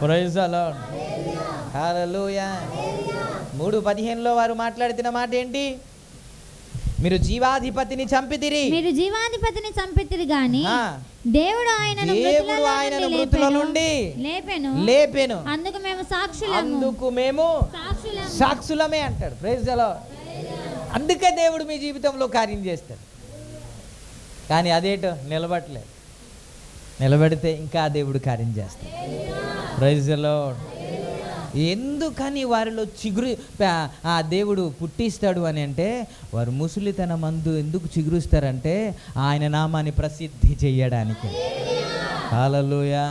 Praise the Lord. Hallelujah. 3:15లో వారు మాట్లాడుతున్న మాట ఏంటి? మీరు జీవాధిపతిని చంపితిరి గాని దేవుడు ఆయనను మృతుల నుండి లేపెను, అందుకు మేము సాక్షులమే అంటాడు. Praise the Lord. అందుకే దేవుడు మీ జీవితంలో కార్యం చేస్తాడు. కానీ అదేటో నిలబడలేదు. నిలబడితే ఇంకా దేవుడు కార్యం చేస్తాడు. Praise the Lord. ఎందుకని వారిలో చిగురు ఆ దేవుడు పుట్టిస్తాడు అని అంటే, వారు ముసలితన మందు ఎందుకు చిగురుస్తారంటే ఆయన నామాన్ని ప్రసిద్ధి చేయడానికి. హల్లెలూయా,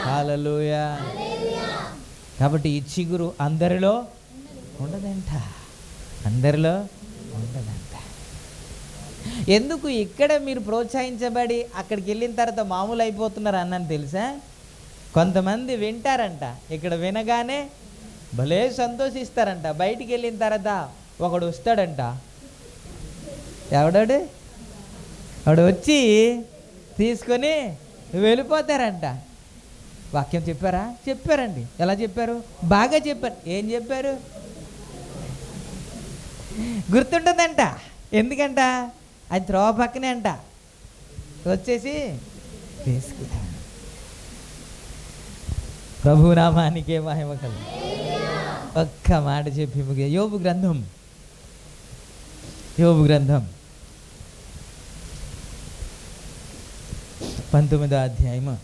హల్లెలూయా. కాబట్టి ఈ చిగురు అందరిలో ఉండదంట, అందరిలో ఉండదంట. ఎందుకు ఇక్కడ మీరు ప్రోత్సహించబడి అక్కడికి వెళ్ళిన తర్వాత మామూలు అయిపోతున్నారు అన్నని తెలుసా? కొంతమంది వింటారంట, ఇక్కడ వినగానే భలే సంతోషిస్తారంట. బయటికి వెళ్ళిన తర్వాత ఒకడు వస్తాడంట, ఎవడాడు వాడు వచ్చి తీసుకొని వెళ్ళిపోతారంట. వాక్యం చెప్పారా? చెప్పారండి. ఎలా చెప్పారు? బాగా చెప్పారు. ఏం చెప్పారు? గుర్తుంటుందంట. ఎందుకంట? అది త్రోవ పక్కనే అంట. వచ్చేసి తీసుకుంటా. ప్రభు నామానికే మహిమ కలుగు. ఒక్క మాట చెప్పి ముగియ. యోబు గ్రంథం 19వ అధ్యాయము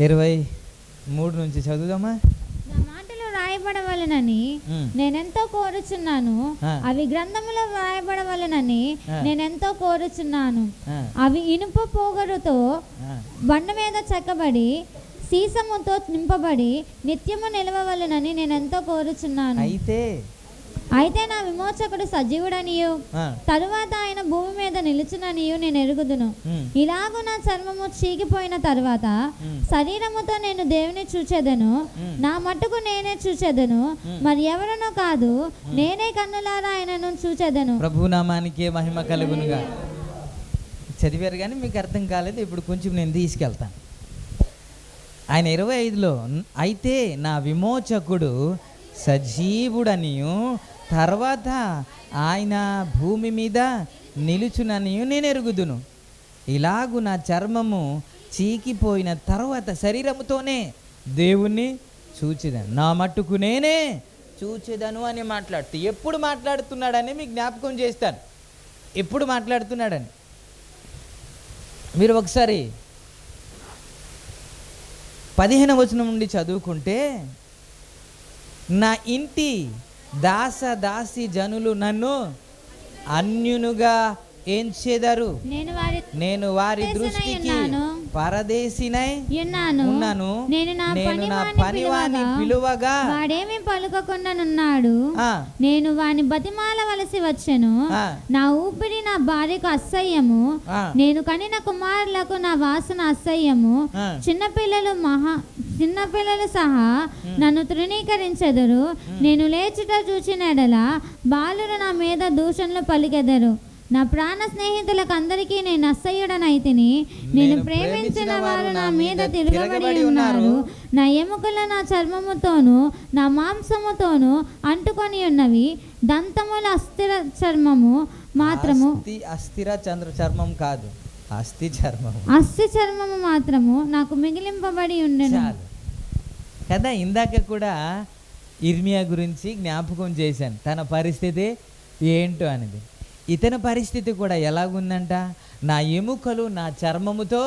23 నుంచి చదువుదామా? రాయబడవలెనని నేనెంతో కోరుచున్నాను, అవి గ్రంథములో రాయబడవలెనని నేనెంతో కోరుచున్నాను. అవి ఇనుప పోగరుతో బండ మీద చెక్కబడి సీసముతో నింపబడి నిత్యము నిలవవలెనని నేనెంతో కోరుచున్నాను. అయితే నా విమోచకుడు సజీవుడనియు తరువాత ఆయన భూమి మీద నిలుచుననియు నేను ఎరుగుదును. ఇలాగూ నా చర్మము చీకిపోయిన తరువాత శరీరముతో నేను దేవుని చూచెదను, నా మట్టుకు నేనే చూచెదను, మరి ఎవరనో కాదు, నేనే కన్నులారా ఆయనను చూచెదను. ప్రభునామానికే మహిమ కలుగునుగా. చదివారు కానీ మీకు అర్థం కాలేదు. ఇప్పుడు కొంచెం నేను తీసుకెళ్తాను. ఆయన 25లో అయితే నా విమోచకుడు సజీవుడనియు తర్వాత ఆయన భూమి మీద నిలుచుననియు నేను ఎరుగుదును. ఇలాగు నా చర్మము చీకిపోయిన తర్వాత శరీరముతోనే దేవుణ్ణి చూచెదను, నా మట్టుకు నేనే చూచెదను అని మాట్లాడుతూ ఎప్పుడు మాట్లాడుతున్నాడని మీకు జ్ఞాపకం చేస్తాను. ఎప్పుడు మాట్లాడుతున్నాడని మీరు ఒకసారి 15వ వచనం నుండి చదువుకుంటే, నా ఇంటి దాసి జనులు నన్ను అన్యునుగా ఎంచెదరు, నేను వారి దృష్టికి పరదేశినై ఉన్నాను, నేను నా పనివాని పిలువగా వాడేమి పలుకకుండానున్నాడు, నేను వాని బతిమాలవలసి వచ్చెను, నా ఊపిరి నా భార్యకు అసహ్యము, నేను కనిన కుమారులకు నా వాసన అసహ్యము, చిన్నపిల్లలు సహా నన్ను తృణీకరించెదరు, నేను లేచుట చూచిన ఎడల బాలురు నా మీద దూషణలు పలికెదరు, నా ప్రాణ స్నేహితులకు అందరికీ నేను అసహ్యుడనైతిని, నేను ప్రేమించిన వారు నా మీద తిరగబడి ఉన్నారు, నా ఎముకలు నా చర్మముతోను నా మాంసముతోను అంటుకొని ఉన్నవి, దంతముల అస్థిర చర్మము మాత్రము, అస్థిర చర్మం కాదు, అస్థి చర్మము మాత్రము నాకు మిగిలింపబడి ఉండెను కదా. ఇందాక కూడా ఇర్మియా గురించి జ్ఞాపకం చేశాను, తన పరిస్థితి ఏంటో అనేది. ఇతని పరిస్థితి కూడా ఎలాగుందంట? నా ఎముకలు నా చర్మముతో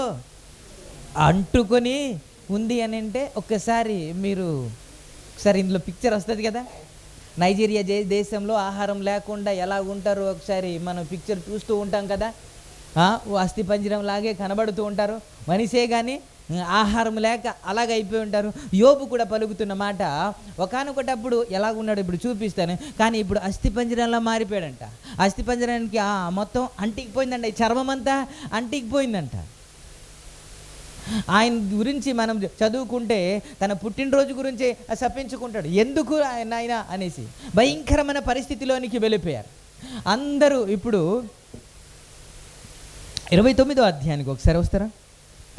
అంటుకొని ఉంది అని అంటే, ఒక్కసారి మీరు ఒకసారి ఇందులో పిక్చర్ వస్తుంది కదా, నైజీరియా దేశంలో ఆహారం లేకుండా ఎలా ఉంటారో ఒకసారి మనం పిక్చర్ చూస్తూ ఉంటాం కదా. అస్థి పంజరం లాగే కనబడుతూ ఉంటారు, మనిషే కానీ ఆహారం లేక అలాగైపోయి ఉంటారు. యోబు కూడా పలుకుతున్న మాట, ఒకానొకటప్పుడు ఎలాగున్నాడు ఇప్పుడు చూపిస్తాను, కానీ ఇప్పుడు అస్థి పంజరంలా మారిపోయాడంట. అస్థి పంజరానికి మొత్తం అంటికిపోయిందంట, ఈ చర్మం అంతా అంటికిపోయిందంట. ఆయన గురించి మనం చదువుకుంటే తన పుట్టినరోజు గురించి శపించుకుంటాడు, ఎందుకు ఆయన అనేసి భయంకరమైన పరిస్థితిలోనికి వెళ్ళిపోయారు. అందరూ ఇప్పుడు 29వ అధ్యాయానికి ఒకసారి వస్తారా?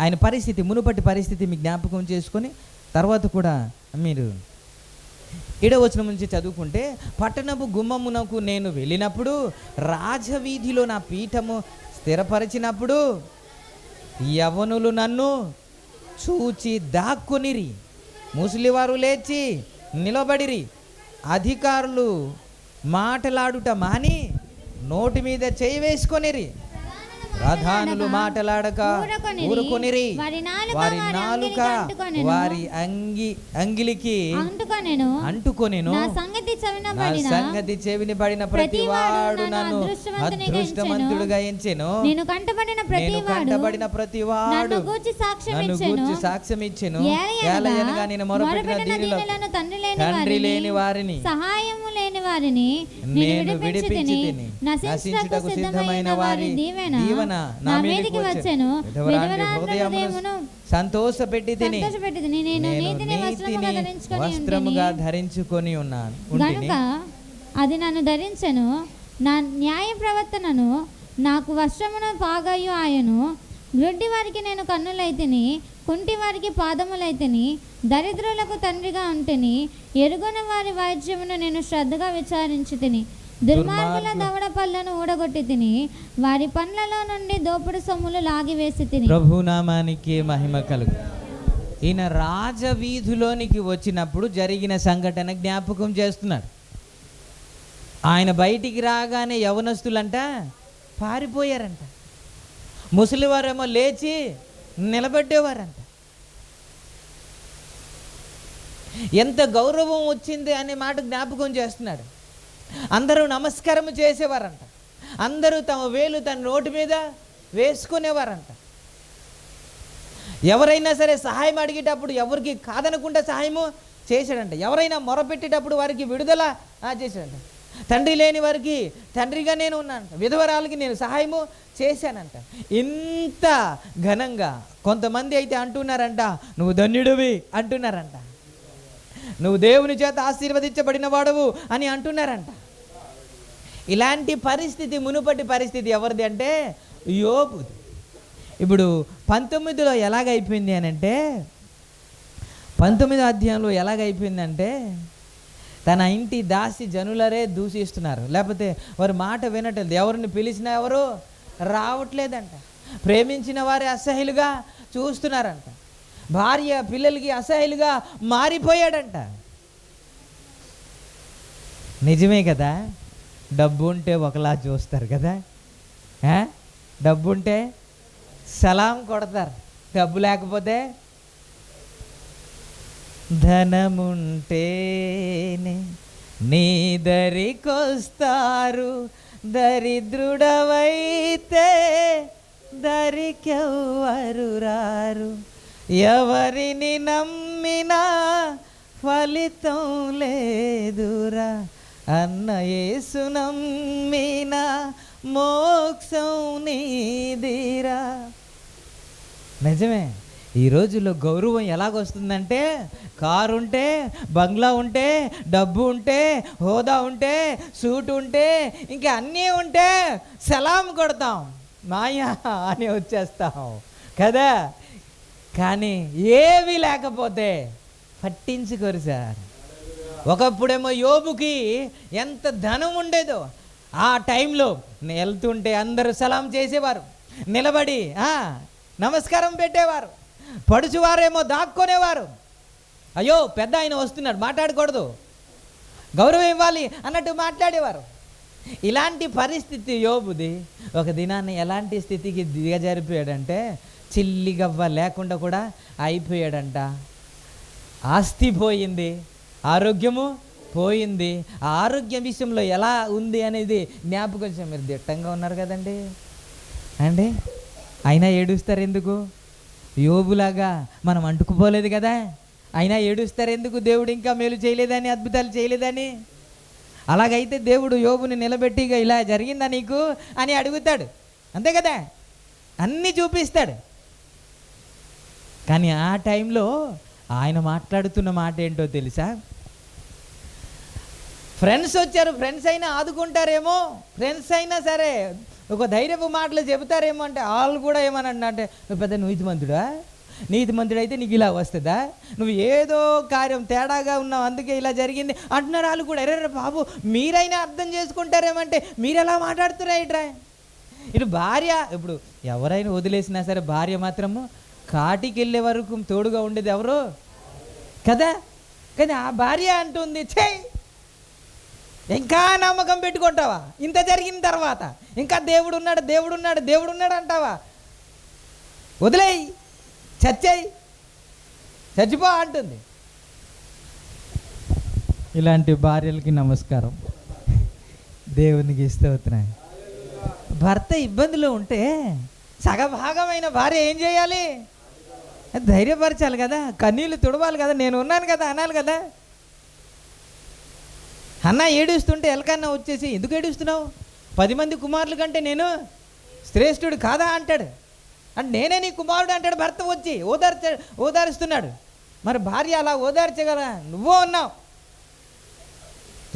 ఆయన పరిస్థితి, మునుపటి పరిస్థితి మీ జ్ఞాపకం చేసుకొని తర్వాత కూడా మీరు 7వ వచనం నుంచి చదువుకుంటే, పట్టణపు గుమ్మమునకు నేను వెళ్ళినప్పుడు, రాజవీధిలో నా పీఠము స్థిరపరిచినప్పుడు, యవ్వనులు నన్ను చూచి దాక్కునిరి, ముసలివారు లేచి నిలబడిరి, అధికారులు మాటలాడుట మాని నోటి మీద చేయి వేసుకొనిరి, ప్రధానులు మాటలాడక ఊరుకొనిరి, వారి నాలుక వారి అంగిలికి అంటుకొనెను, నా సంగతి చెవిని పడిన ప్రతి వాడు నన్ను అదృష్టవంతుడుగా ఎంచెను, నేను కంటబడిన ప్రతి వాడు నన్ను గూర్చి సాక్ష్యం ఇచ్చెను, ఏలయనగా నేను మొరపెట్టిన దీనులను తండ్రి లేని వారిని సహాయము లేని వారిని నేను విడిపించి తిని, నశించుటకు సిద్ధమైన వారి దీవెన నా మీదికి వచ్చెను, హృదయమును సంతోషపెట్టి తిని నేను నీతిని వస్త్రముగా ధరించుకొని ఉన్నాను గనుక అది నన్ను ధరించెను, నా న్యాయ ప్రవర్తనను నాకు వస్త్రమును పాగయు ఆయను, గ్రుడ్డి వారికి నేను కన్నులైతిని, కుంటి వారికి పాదములైతిని, దరిద్రులకు తండ్రిగా ఉంటిని, ఎరుగున వారి వైద్యమును నేను శ్రద్ధగా విచారించి తిని, దుర్మార్గుల దవడ పళ్ళను ఊడగొట్టి తిని, వారి పండ్లలో నుండి దోపుడు సొమ్ములు లాగివేసి తిని. ప్రభునామానికి మహిమ కలుగు. ఈయన రాజవీధిలోనికి వచ్చినప్పుడు జరిగిన సంఘటన జ్ఞాపకం చేస్తున్నాడు. ఆయన బయటికి రాగానే యవనస్తులంట పారిపోయారంట, ముసలివారేమో లేచి నిలబెట్టేవారంట. ఎంత గౌరవం వచ్చింది అనే మాట జ్ఞాపకం చేస్తున్నాడు. అందరూ నమస్కారం చేసేవారంట, అందరూ తమ వేలు తన నోటి మీద వేసుకునేవారంట. ఎవరైనా సరే సహాయం అడిగేటప్పుడు ఎవరికి కాదనకుండా సహాయము చేశాడంట. ఎవరైనా మొరపెట్టేటప్పుడు వారికి విడుదల చేశాడంట. తండ్రి లేని వారికి తండ్రిగా నేను ఉన్నానంట, విధవరాలకి నేను సహాయము చేశానంట. ఇంత ఘనంగా కొంతమంది అయితే అంటున్నారంట, నువ్వు ధన్యుడివి అంటున్నారంట, నువ్వు దేవుని చేత ఆశీర్వదించబడిన వాడవు అని అంటున్నారంట. ఇలాంటి పరిస్థితి, మునుపటి పరిస్థితి ఎవరిది అంటే యోబుది. ఇప్పుడు 19లో ఎలాగైపోయింది అని అంటే, 19వ అధ్యాయంలో ఎలాగైపోయిందంటే, తన ఇంటి దాసి జనులరే దూషిస్తున్నారు, లేకపోతే వారి మాట వినట్లేదు, ఎవరిని పిలిచినా ఎవరు రావట్లేదంట, ప్రేమించిన వారి అసహ్యులుగా చూస్తున్నారంట, భార్య పిల్లలకి అసహ్యులుగా మారిపోయాడంట. నిజమే కదా, డబ్బు ఉంటే ఒకలా చూస్తారు కదా, డబ్బు ఉంటే సలాం కొడతారు, డబ్బు లేకపోతే ధనముంటేనే నీ దరికొస్తారు, దరిద్రుడవైతే దరికెవ్వరు రారు, ఎవరిని నమ్మినా ఫలితం లేదురా, అన్న యేసు నమ్మినా మోక్షం నీదిరా. నిజమే, ఈ రోజుల్లో గౌరవం ఎలాగొస్తుందంటే, కారు ఉంటే, బంగ్లా ఉంటే, డబ్బు ఉంటే, హోదా ఉంటే, సూట్ ఉంటే, ఇంకా అన్నీ ఉంటే సలాం కొడతాం, మాయా అని వచ్చేస్తాం కదా. కానీ ఏవి లేకపోతే పట్టించుకోరు సార్. ఒకప్పుడేమో యోబుకి ఎంత ధనం ఉండేదో, ఆ టైంలో వెళ్తుంటే అందరూ సలాం చేసేవారు, నిలబడి నమస్కారం పెట్టేవారు, పడుచువారేమో దాక్కునేవారు, అయ్యో పెద్ద ఆయన వస్తున్నాడు మాట్లాడకూడదు, గౌరవం ఇవ్వాలి అన్నట్టు మాట్లాడేవారు. ఇలాంటి పరిస్థితి యోబుది. ఒక దినాన్ని ఎలాంటి స్థితికి దిగజారిపోయాడంటే, చిల్లిగవ్వ లేకుండా కూడా అయిపోయాడంట. ఆస్తి పోయింది, ఆరోగ్యము పోయింది. ఆ ఆరోగ్యం విషయంలో ఎలా ఉంది అనేది జ్ఞాపకం. మీరు దిట్టంగా ఉన్నారు కదండి అండి, అయినా ఏడుస్తారు ఎందుకు? యోబులాగా మనం అంటుకుపోలేదు కదా, అయినా ఏడుస్తారు ఎందుకు? దేవుడు ఇంకా మేలు చేయలేదని, అద్భుతాలు చేయలేదని. అలాగైతే దేవుడు యోబుని నిలబెట్టి ఇలా జరిగిందా నీకు అని అడుగుతాడు, అంతే కదా, అన్నీ చూపిస్తాడు. కానీ ఆ టైంలో ఆయన మాట్లాడుతున్న మాట ఏంటో తెలుసా? ఫ్రెండ్స్ వచ్చారు, ఫ్రెండ్స్ అయినా ఆదుకుంటారేమో, ఫ్రెండ్స్ అయినా సరే ఒక ధైర్యపు మాటలు చెబుతారేమో అంటే వాళ్ళు కూడా ఏమని అంటే నువ్వు పెద్ద నీతిమంతుడు అయితే నీకు ఇలా వస్తుందా, నువ్వు ఏదో కార్యం తేడాగా ఉన్నావు అందుకే ఇలా జరిగింది అంటున్నారు వాళ్ళు కూడా. ఎర్ర బాబు మీరైనా అర్థం చేసుకుంటారేమంటే మీరు ఎలా మాట్లాడుతున్నా ఇట్రా. ఇటు భార్య, ఇప్పుడు ఎవరైనా వదిలేసినా సరే భార్య మాత్రము కాటికి వెళ్ళే వరకు తోడుగా ఉండేది ఎవరు కదా. కానీ ఆ భార్య అంటుంది, చెయ్యి ఇంకా నమ్మకం పెట్టుకుంటావా, ఇంత జరిగిన తర్వాత ఇంకా దేవుడు ఉన్నాడు అంటావా, వదిలేయి, చచ్చిపో అంటుంది. ఇలాంటి భార్యలకి నమస్కారం, దేవునికి స్తోత్రం. భర్త ఇబ్బందులు ఉంటే సగభాగమైన భార్య ఏం చేయాలి, ధైర్యపరచాలి కదా, కన్నీళ్ళు తుడవాలి కదా, నేను ఉన్నాను కదా అనాలి కదా. అన్న ఏడుస్తుంటే ఎలకన్నా వచ్చేసి ఎందుకు ఏడుస్తున్నావు, 10 మంది కుమారుల కంటే నేను శ్రేష్ఠుడు కాదా అంటాడు. అంటే నేనే నీ కుమారుడు అంటాడు భర్త వచ్చి ఓదారుస్తున్నాడు. మరి భార్య అలా ఓదార్చగల, నువ్వో ఉన్నావు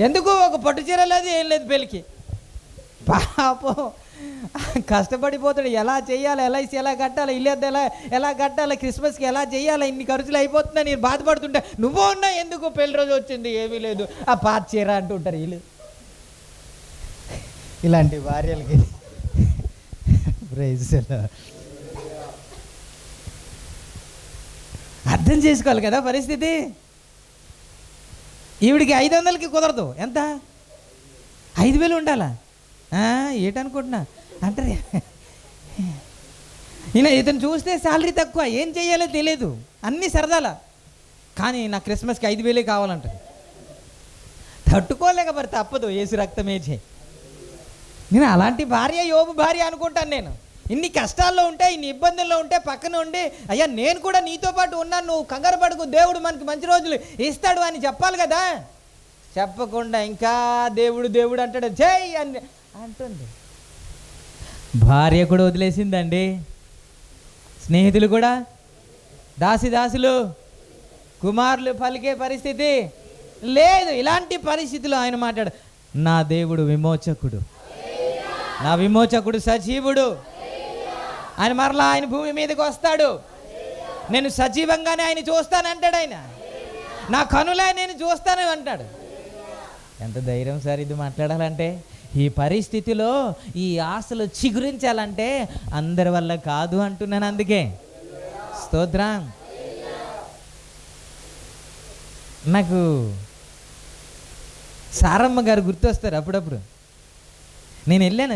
ఎందుకు, ఒక పట్టు చీర లేదు ఏం లేదు పెళ్ళికి, పాపం కష్టపడిపోతాడు. ఎలా చేయాలి, ఎల్ఐసి ఎలా కట్టాలి, ఇల్లు ఎలా కట్టాలి, క్రిస్మస్కి ఎలా చేయాలి, ఇన్ని ఖర్చులు అయిపోతుందా నేను బాధపడుతుంటా, నువ్వు ఉన్నా ఎందుకు, పెళ్లి రోజు వచ్చింది ఏమీ లేదు ఆ పాత చీర అంటుంటారు వీళ్ళు. ఇలాంటి భార్యలకి ప్రైజ్ అర్థం చేసుకోవాలి కదా పరిస్థితి. ఈవిడికి 500కి కుదరదు, ఎంత 5,000 ఉండాలా, ఏటనుకుంటున్నా అంటారు. ఇతను చూస్తే శాలరీ తక్కువ, ఏం చేయాలో తెలియదు, అన్నీ సరదాలా, కానీ నా క్రిస్మస్కి 5,000 కావాలంటారు. తట్టుకోలేక మరి తప్పదు, ఏసు రక్తమేచే. నేను అలాంటి భార్య యోబు భార్య అనుకుంటాను. నేను ఇన్ని కష్టాల్లో ఉంటే, ఇన్ని ఇబ్బందుల్లో ఉంటే పక్కన ఉండి, అయ్యా నేను కూడా నీతో పాటు ఉన్నాను, నువ్వు కంగారు పడుకు, దేవుడు మనకి మంచి రోజులు ఇస్తాడు అని చెప్పాలి కదా. చెప్పకుండా ఇంకా దేవుడు అంటాడు, జై అని అంటుంది. భార్య కూడా వదిలేసిందండి, స్నేహితులు కూడా, దాసులు కుమారులు పలికే పరిస్థితి లేదు. ఇలాంటి పరిస్థితులు ఆయన మాట్లాడు, నా దేవుడు విమోచకుడు, నా విమోచకుడు సజీవుడు, ఆయన మరలా ఆయన భూమి మీదకి వస్తాడు, నేను సజీవంగానే ఆయన చూస్తానంటాడు. ఆయన నా కనులే నేను చూస్తాను అంటాడు. ఎంత ధైర్యం సార్ ఇది మాట్లాడాలంటే. ఈ పరిస్థితిలో ఈ ఆశలు చిగురించాలంటే అందరి వల్ల కాదు అంటున్నాను. అందుకే స్తోత్రం. నాకు సారమ్మ గారు గుర్తొస్తారు అప్పుడప్పుడు. నేను వెళ్ళాను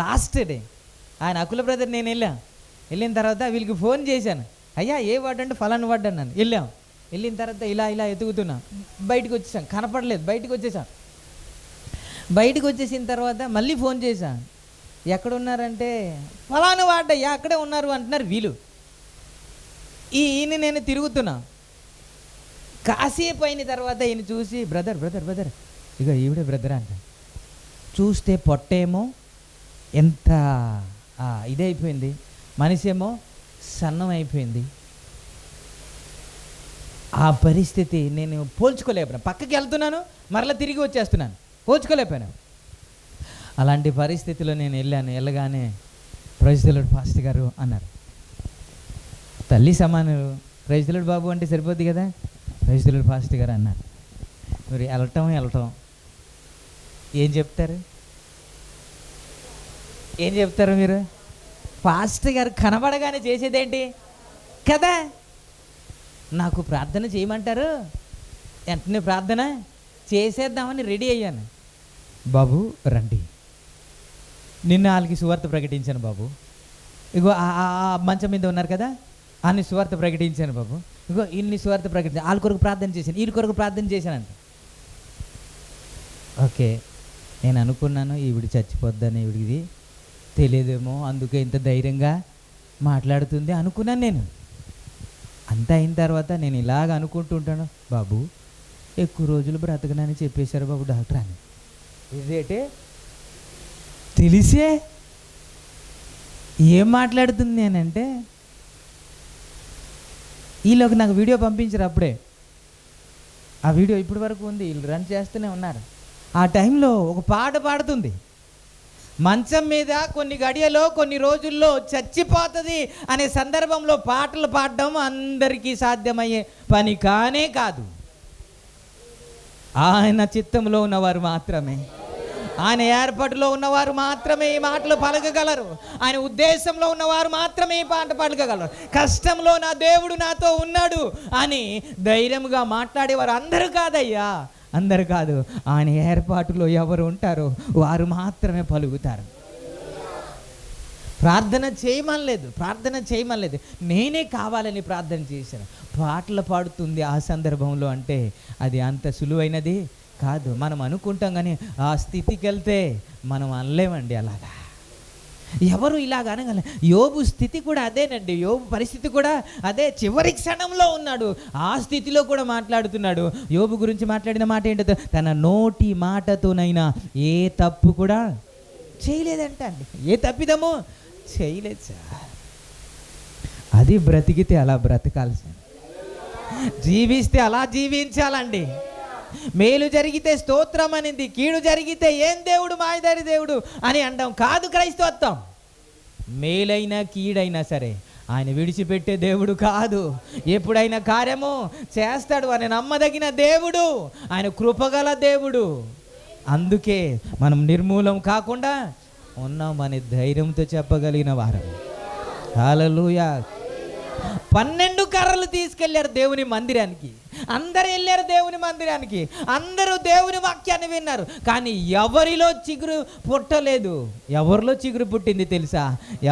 లాస్ట్ డే, ఆయన అకుల బ్రదర్ నేను వెళ్ళిన తర్వాత వీళ్ళకి ఫోన్ చేశాను, అయ్యా ఏ వార్డు అంటే ఫలానా వార్డు అన్నాను. వెళ్ళిన తర్వాత ఇలా ఎతుకుతున్నా, బయటకు వచ్చేసాను, కనపడలేదు, బయటకు వచ్చేసిన తర్వాత మళ్ళీ ఫోన్ చేశాను, ఎక్కడున్నారంటే ఫలానా వార్డు అయ్యా అక్కడే ఉన్నారు అంటున్నారు వీళ్ళు. ఈయన నేను తిరుగుతున్నా, కాసేపు అయిన తర్వాత ఈయన చూసి బ్రదర్ ఇక ఈవిడే బ్రదర్ అంట. చూస్తే పొట్టేమో ఎంత ఇదైపోయింది, మనిషి ఏమో సన్నం అయిపోయింది. ఆ పరిస్థితి నేను పోల్చుకోలేకపోయాను. పక్కకి వెళ్తున్నాను, మరలా తిరిగి వచ్చేస్తున్నాను, పోల్చుకోలేకపోయాను. అలాంటి పరిస్థితిలో నేను వెళ్ళగానే ప్రైజ్ ది లార్డ్ పాస్టర్ గారు అన్నారు. తల్లి సమానం, ప్రైజ్ ది లార్డ్ బాబు అంటే సరిపోద్ది కదా, ప్రైజ్ ది లార్డ్ పాస్టర్ గారు అన్నారు. మరి వెళ్ళటం ఏం చెప్తారు మీరు? పాస్టర్ గారు కనబడగానే చేసేదేంటి కదా, నాకు ప్రార్థన చేయమంటారు, వెంటనే ప్రార్థన చేసేద్దామని రెడీ అయ్యాను. బాబు రండి, నిన్న వాళ్ళకి సువార్త ప్రకటించాను బాబు, ఇగో ఆ మంచం మీద ఉన్నారు కదా, అన్ని సువార్త ప్రకటించాను బాబు, ఇగో ఇన్ని సువార్త ప్రకటించాను, వాళ్ళ కొరకు ప్రార్థన చేశాను, వీళ్ళ కొరకు ప్రార్థన చేశానంట. ఓకే, నేను అనుకున్నాను ఈవిడి చచ్చిపోద్దని, ఈవిడిది తెలియదేమో అందుకే ఇంత ధైర్యంగా మాట్లాడుతుంది అనుకున్నాను. నేను అంతా అయిన తర్వాత నేను ఇలాగ అనుకుంటుంటాను, బాబు ఎక్కువ రోజులు బ్రతకనని చెప్పేశారు బాబు డాక్టర్ అని. ఇదేంటే తెలిసే ఏం మాట్లాడుతుంది నేనంటే, ఈలోకి నాకు వీడియో పంపించారు అప్పుడే, ఆ వీడియో ఇప్పటి వరకు ఉంది, వీళ్ళు రన్ చేస్తూనే ఉన్నారు. ఆ టైంలో ఒక పాట పాడుతుంది, మంచం మీద కొన్ని గడియలో కొన్ని రోజుల్లో చచ్చిపోతుంది అనే సందర్భంలో పాటలు పాడడం అందరికీ సాధ్యమయ్యే పని కానే కాదు. ఆయన చిత్తంలో ఉన్నవారు మాత్రమే, ఆయన ఏర్పాటులో ఉన్నవారు మాత్రమే ఈ మాటలు పలకగలరు. ఆయన ఉద్దేశంలో ఉన్నవారు మాత్రమే ఈ పాట పలకగలరు. కష్టంలో నా దేవుడు నాతో ఉన్నాడు అని ధైర్యంగా మాట్లాడేవారు అందరూ కాదయ్యా, అందరు కాదు. ఆయన ఏర్పాటులో ఎవరు ఉంటారో వారు మాత్రమే పలుకుతారు. ప్రార్థన చేయమనలేదు, నేనే కావాలని ప్రార్థన చేశాను. పాటలు పాడుతుంది ఆ సందర్భంలో అంటే అది అంత సులువైనది కాదు. మనం అనుకుంటాం, కానీ ఆ స్థితికి వెళ్తే మనం అనలేమండి. అలాగా ఎవరు ఇలాగ అనగల. యోబు స్థితి కూడా అదేనండి, యోబు పరిస్థితి కూడా అదే. చివరి క్షణంలో ఉన్నాడు, ఆ స్థితిలో కూడా మాట్లాడుతున్నాడు. యోబు గురించి మాట్లాడిన మాట ఏంటో, తన నోటి మాటతోనైనా ఏ తప్పు కూడా చేయలేదంట అండి. ఏ తప్పిదము చేయలేదు సార్. అది బ్రతికితే అలా బ్రతకాల్సి, జీవిస్తే అలా జీవించాలండి. మేలు జరిగితే స్తోత్రం అనింది, కీడు జరిగితే ఏం దేవుడు మాయదారి దేవుడు అని అంటాం కాదు క్రైస్తవత్వం. మేలైనా కీడైనా సరే ఆయన విడిచిపెట్టే దేవుడు కాదు. ఎప్పుడైనా కార్యము చేస్తాడు అని నమ్మదగిన దేవుడు, ఆయన కృపగల దేవుడు. అందుకే మనం నిర్మూలం కాకుండా ఉన్నామని ధైర్యంతో చెప్పగలిగిన వారం. హల్లెలూయా. 12 కర్రలు తీసుకెళ్లారు దేవుని మందిరానికి. అందరూ వెళ్ళారు దేవుని మందిరానికి, అందరూ దేవుని వాక్యాన్ని విన్నారు. కానీ ఎవరిలో చిగురు పుట్టలేదు. ఎవరిలో చిగురు పుట్టింది తెలుసా?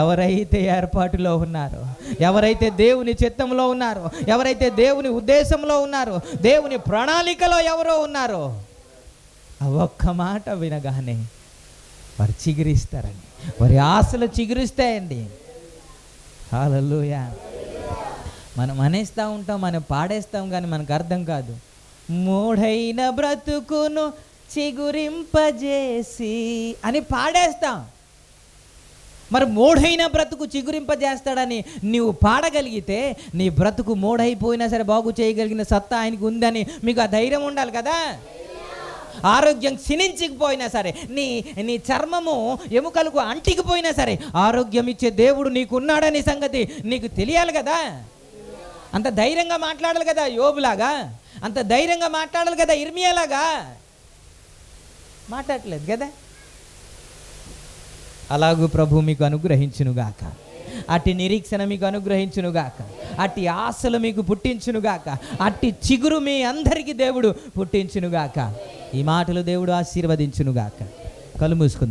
ఎవరైతే ఏర్పాటులో ఉన్నారో, ఎవరైతే దేవుని చిత్తంలో ఉన్నారో, ఎవరైతే దేవుని ఉద్దేశంలో ఉన్నారో, దేవుని ప్రణాళికలో ఎవరో ఉన్నారో, ఆ ఒక్క మాట వినగానే వారు చిగురిస్తారండి. వారి ఆశలు చిగురిస్తాయండి. హల్లెలూయా. మనం అనేస్తూ ఉంటాం, మనం పాడేస్తాం, కానీ మనకు అర్థం కాదు. మూఢైన బ్రతుకును చిగురింపజేసి అని పాడేస్తాం. మరి మూఢైన బ్రతుకు చిగురింపజేస్తాడని నీవు పాడగలిగితే, నీ బ్రతుకు మూఢైపోయినా సరే బాగు చేయగలిగిన సత్తా ఆయనకు ఉందని మీకు ఆ ధైర్యం ఉండాలి కదా. ఆరోగ్యం క్షీణించకపోయినా సరే, నీ చర్మము ఎముకలకు అంటికిపోయినా సరే, ఆరోగ్యం ఇచ్చే దేవుడు నీకున్నాడని సంగతి నీకు తెలియాలి కదా. అంత ధైర్యంగా మాట్లాడాలి కదా యోబులాగా, అంత ధైర్యంగా మాట్లాడాలి కదా ఇర్మియాలాగా. మాట్లాడలేదు కదా. అలాగూ ప్రభు మీకు అనుగ్రహించునుగాక, అట్టి నిరీక్షణ మీకు అనుగ్రహించునుగాక, అట్టి ఆశలు మీకు పుట్టించునుగాక, అట్టి చిగురు మీ అందరికీ దేవుడు పుట్టించునుగాక. ఈ మాటలు దేవుడు ఆశీర్వదించునుగాక. కళ్ళు మూసుకుందాం.